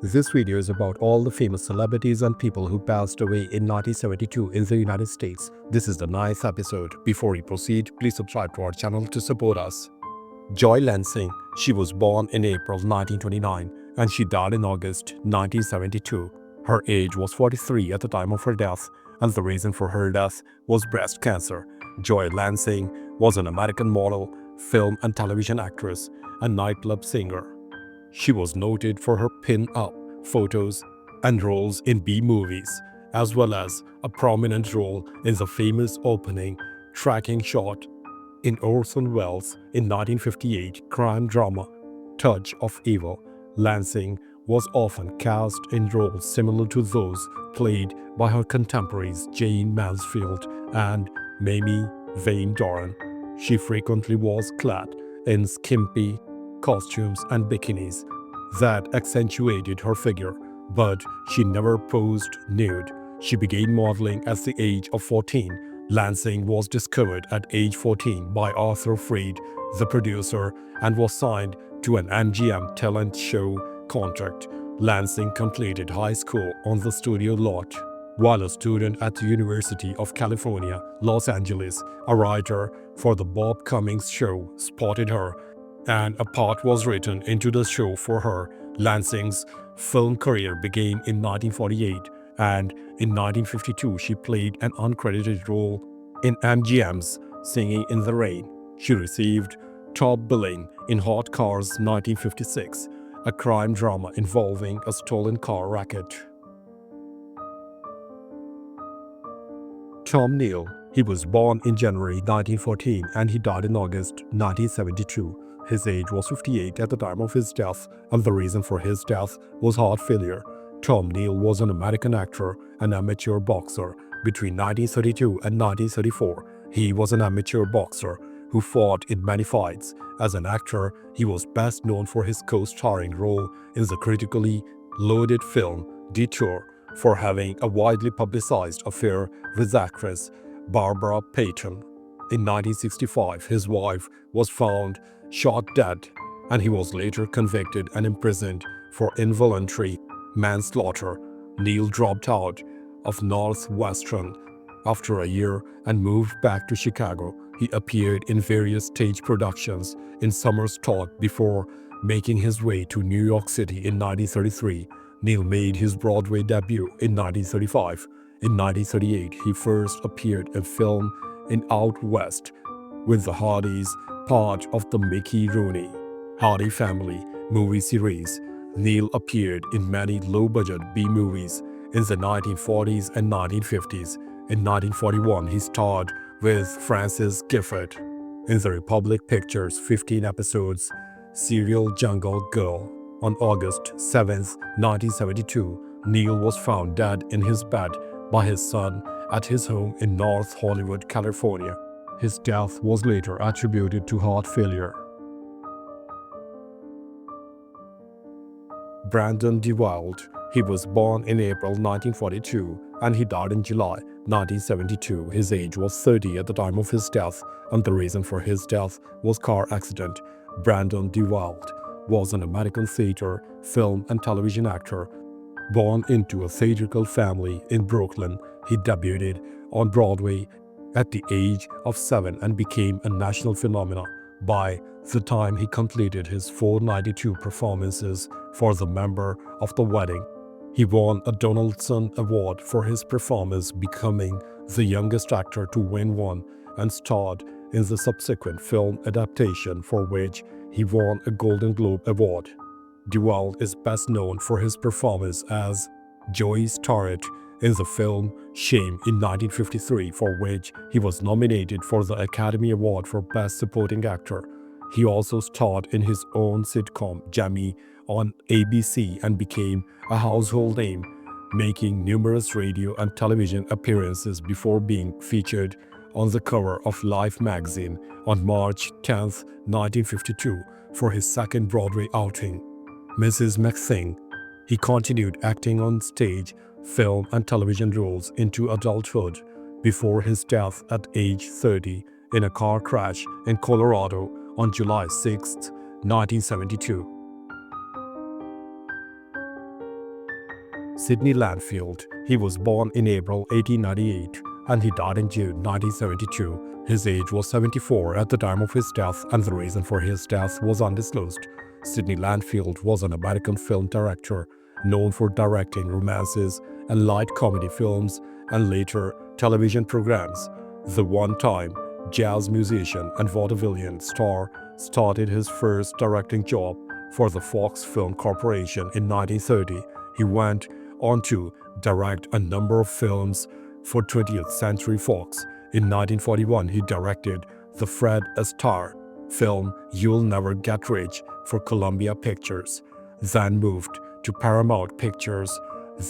This video is about all the famous celebrities and people who passed away in 1972 in the United States. This is the ninth episode. Before we proceed, please subscribe to our channel to support us. Joy Lansing. She was born in April 1929 and she died in August 1972. Her age was 43 at the time of her death, and the reason for her death was breast cancer. Joy Lansing was an American model, film and television actress, and nightclub singer. She was noted for her pin-up photos and roles in B-movies, as well as a prominent role in the famous opening tracking shot in Orson Welles' in 1958 crime drama Touch of Evil. Lansing was often cast in roles similar to those played by her contemporaries Jane Mansfield and Mamie Van Doren. She frequently was clad in skimpy costumes and bikinis that accentuated her figure, but she never posed nude. She began modeling at the age of 14. Lansing was discovered at age 14 by Arthur Freed, the producer, and was signed to an MGM talent show contract. Lansing completed high school on the studio lot. While a student at the University of California, Los Angeles, a writer for the Bob Cummings show spotted her, and a part was written into the show for her. Lansing's film career began in 1948, and in 1952 she played an uncredited role in MGM's Singing in the Rain. She received top billing in Hot Cars 1956, a crime drama involving a stolen car racket. Tom Neal. He was born in January 1914 and he died in August 1972. His age was 58 at the time of his death, and the reason for his death was heart failure. Tom Neal was an American actor and amateur boxer. Between 1932 and 1934, he was an amateur boxer who fought in many fights. As an actor, he was best known for his co-starring role in the critically lauded film Detour, for having a widely publicized affair with actress Barbara Payton. In 1965, his wife was found shot dead, and he was later convicted and imprisoned for involuntary manslaughter. Neal dropped out of Northwestern after a year and moved back to Chicago. He appeared in various stage productions in summer stock before making his way to New York City in 1933. Neal made his Broadway debut in 1935. In 1938, he first appeared in film in Out West with the Hardys, part of the Mickey Rooney Hardy Family movie series. Neal appeared in many low-budget B-movies in the 1940s and 1950s. In 1941, he starred with Francis Gifford in the Republic Pictures' 15 episodes serial Jungle Girl. On August 7, 1972, Neal was found dead in his bed by his son at his home in North Hollywood, California. His death was later attributed to heart failure. Brandon DeWild. He was born in April 1942 and he died in July 1972. His age was 30 at the time of his death, and the reason for his death was car accident. Brandon DeWild was an American theater, film and television actor. Born into a theatrical family in Brooklyn, he debuted on Broadway at the age of 7 and became a national phenomenon by the time he completed his 492 performances for The Member of the Wedding. He won a Donaldson Award for his performance, becoming the youngest actor to win one, and starred in the subsequent film adaptation for which he won a Golden Globe Award. DeWild is best known for his performance as Joey Starrett in the film Shame in 1953, for which he was nominated for the Academy Award for Best Supporting Actor. He also starred in his own sitcom Jamie on ABC and became a household name, making numerous radio and television appearances before being featured on the cover of Life magazine on March 10, 1952, for his second Broadway outing, Mrs. McThing. He continued acting on stage, film and television roles into adulthood before his death at age 30 in a car crash in Colorado on July 6, 1972. Sidney Lanfield. He was born in April 1898 and he died in June 1972. His age was 74 at the time of his death, and the reason for his death was undisclosed. Sidney Lanfield was an American film director known for directing romances and light comedy films and later television programs. The one-time jazz musician and vaudevillian star started his first directing job for the Fox Film Corporation in 1930. He went on to direct a number of films for 20th Century Fox. In 1941, he directed the Fred Astaire film You'll Never Get Rich for Columbia Pictures, then moved to Paramount Pictures.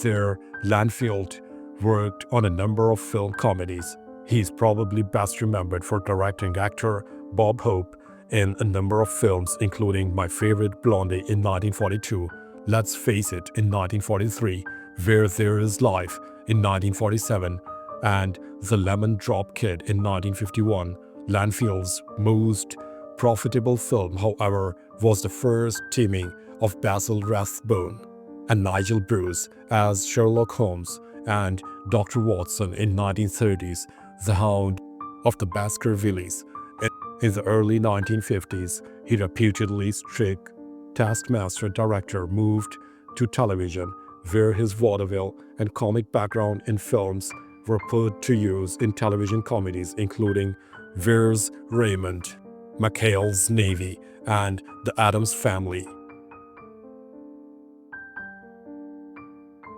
There, Lanfield worked on a number of film comedies. He is probably best remembered for directing actor Bob Hope in a number of films, including My Favorite Blondie in 1942, Let's Face It in 1943, Where There Is Life in 1947, and The Lemon Drop Kid in 1951. Lanfield's most profitable film, however, was the first teaming of Basil Rathbone and Nigel Bruce as Sherlock Holmes and Dr. Watson in 1930s, The Hound of the Baskervilles. In the early 1950s, he reputedly strict taskmaster director moved to television, where his vaudeville and comic background in films were put to use in television comedies including Where's Raymond, McHale's Navy, and The Addams Family.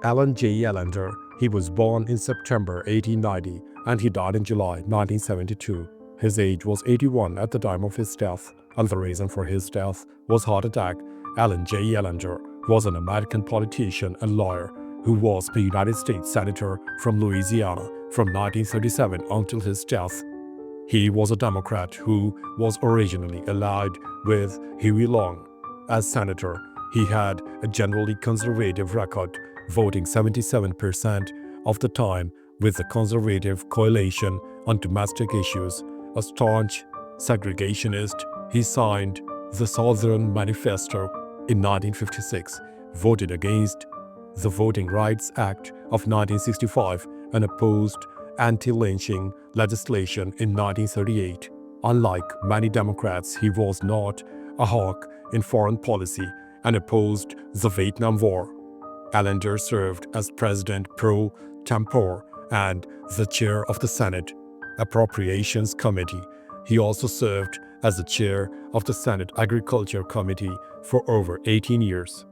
Alan J. Allender. He was born in September 1890 and he died in July 1972. His age was 81 at the time of his death, and the reason for his death was heart attack. Alan J. Allender was an American politician and lawyer who was a United States Senator from Louisiana from 1937 until his death. He was a Democrat who was originally allied with Huey Long. As senator, he had a generally conservative record, voting 77% of the time with the Conservative Coalition on domestic issues. A staunch segregationist, he signed the Southern Manifesto in 1956, voted against the Voting Rights Act of 1965, and opposed anti-lynching legislation in 1938. Unlike many Democrats, he was not a hawk in foreign policy and opposed the Vietnam War. Allender served as president pro tempore and the chair of the Senate Appropriations Committee. He also served as the chair of the Senate Agriculture Committee for over 18 years.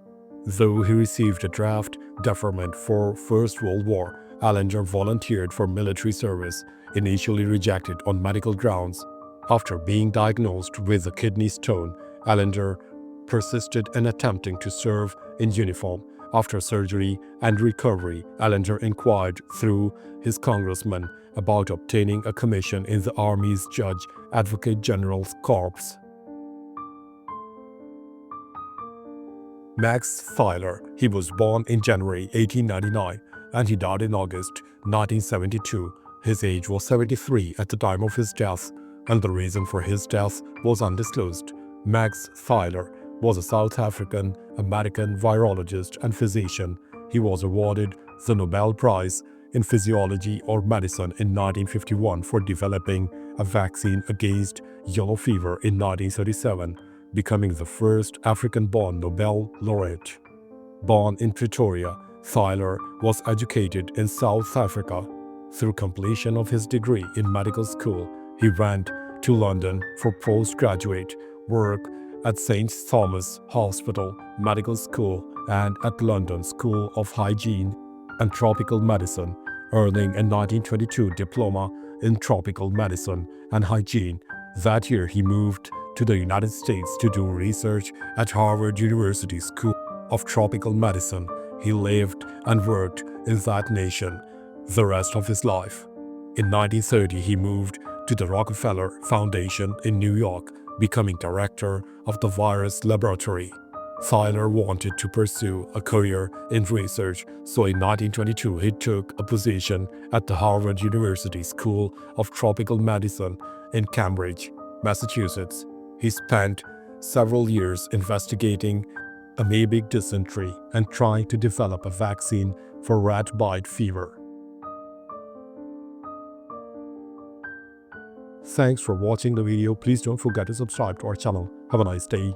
Though he received a draft deferment for First World War, Allender volunteered for military service, initially rejected on medical grounds. After being diagnosed with a kidney stone, Allender persisted in attempting to serve in uniform. After surgery and recovery, Allender inquired through his congressman about obtaining a commission in the Army's Judge Advocate General's Corps. Max Filer. He was born in January 1899 and he died in August 1972. His age was 73 at the time of his death, and the reason for his death was undisclosed. Max Filer was a South African-American virologist and physician. He was awarded the Nobel Prize in Physiology or Medicine in 1951 for developing a vaccine against yellow fever in 1937, becoming the first African-born Nobel laureate. Born in Pretoria, Filer was educated in South Africa. Through completion of his degree in medical school, he went to London for postgraduate work at St. Thomas Hospital Medical School and at London School of Hygiene and Tropical Medicine, earning a 1922 diploma in tropical medicine and hygiene. That year, he moved to the United States to do research at Harvard University School of Tropical Medicine. He lived and worked in that nation the rest of his life. In 1930, he moved to the Rockefeller Foundation in New York, becoming director of the virus laboratory. Filer wanted to pursue a career in research, so in 1922 he took a position at the Harvard University School of Tropical Medicine in Cambridge, Massachusetts. He spent several years investigating amoebic dysentery, and trying to develop a vaccine for rat bite fever. Thanks for watching the video. Please don't forget to subscribe to our channel. Have a nice day.